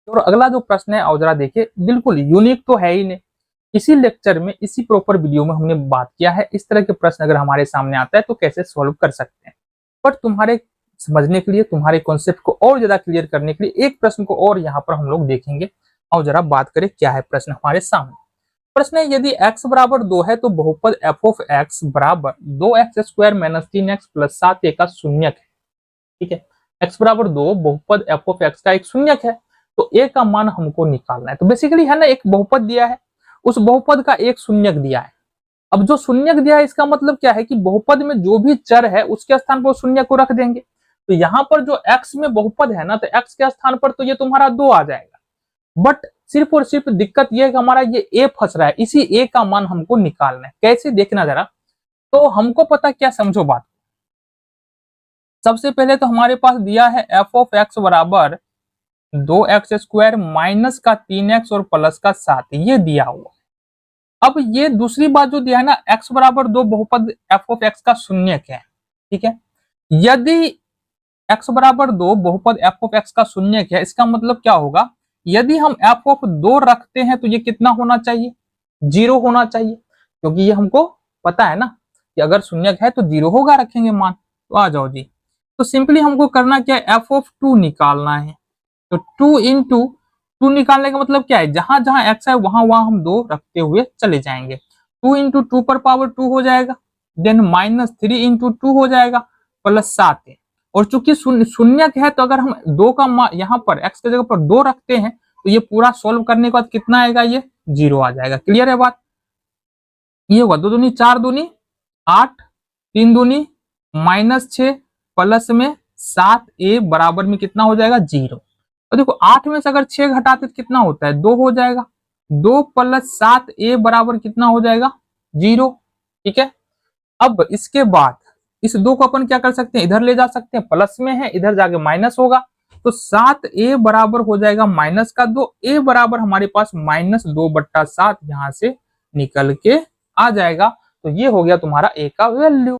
और अगला जो प्रश्न है और जरा देखिए, बिल्कुल यूनिक तो है ही नहीं। इसी लेक्चर में, इसी प्रॉपर वीडियो में हमने बात किया है इस तरह के प्रश्न अगर हमारे सामने आता है तो कैसे सॉल्व कर सकते हैं। बट तुम्हारे समझने के लिए, तुम्हारे कॉन्सेप्ट को और ज्यादा क्लियर करने के लिए एक प्रश्न को और यहाँ पर हम लोग देखेंगे और जरा बात करें क्या है प्रश्न हमारे सामने। प्रश्न है, यदि x बराबर 2 है तो बहुपद f ऑफ x बराबर 2x² - 3x + 7a का शून्यक है। ठीक है, x बराबर 2 बहुपद f ऑफ x का एक शून्यक है, तो a का मान हमको निकालना है। तो बेसिकली है ना, एक बहुपद दिया है, उस बहुपद का एक शून्यक दिया है। अब जो शून्यक दिया है इसका मतलब क्या है कि बहुपद में जो भी चर है उसके स्थान पर शून्यक को रख देंगे। तो यहाँ पर जो x में बहुपद है ना, तो x के स्थान पर तो ये तुम्हारा 2 आ जाएगा। बट सिर्फ और सिर्फ दिक्कत ये है कि हमारा ये a फंस रहा है, इसी a का मान हमको निकालना है। कैसे, देखना जरा। तो हमको पता क्या, समझो बात। सबसे पहले तो हमारे पास दिया है f ऑफ x बराबर 2x² माइनस का 3x और प्लस का 7, ये दिया हुआ। अब ये दूसरी बात जो दिया है ना, x बराबर 2 बहुपद f ऑफ x का शून्यक है। ठीक है, यदि x बराबर 2 बहुपद f ऑफ x का शून्यक है, इसका मतलब क्या होगा, यदि हम f ऑफ 2 रखते हैं तो ये कितना होना चाहिए, 0 होना चाहिए, क्योंकि ये हमको पता है ना कि अगर शून्यक है तो 0 होगा, रखेंगे मान। तो आ जाओ जी। तो सिंपली हमको करना क्या है, f ऑफ 2 निकालना है। तो 2 इंटू 2 निकालने का मतलब क्या है, जहां जहां x है वहां वहां हम 2 रखते हुए चले जाएंगे। 2 इंटू 2 पर पावर 2 हो जाएगा, देन -3 इंटू 2 हो जाएगा, प्लस 7 है। और चूंकि शून्यक है तो अगर हम 2 का यहाँ पर x की जगह पर 2 रखते हैं तो ये पूरा सोल्व करने के बाद कितना आएगा, ये 0 आ जाएगा। क्लियर है बात। ये होगा 2 दूनी 4 दूनी 8, 3 दूनी -6 प्लस में 7a बराबर में कितना हो जाएगा, 0। तो देखो 8 में से अगर 6 घटाते तो कितना होता है, 2 हो जाएगा। 2 + 7a बराबर कितना हो जाएगा, 0। ठीक है, अब इसके बाद इस 2 को अपन क्या कर सकते हैं, इधर ले जा सकते हैं, प्लस में है, इधर जाके माइनस होगा। तो 7a बराबर हो जाएगा माइनस का 2, a बराबर हमारे पास -2/7 यहां से निकल के आ जाएगा। तो ये हो गया तुम्हारा a का वैल्यू।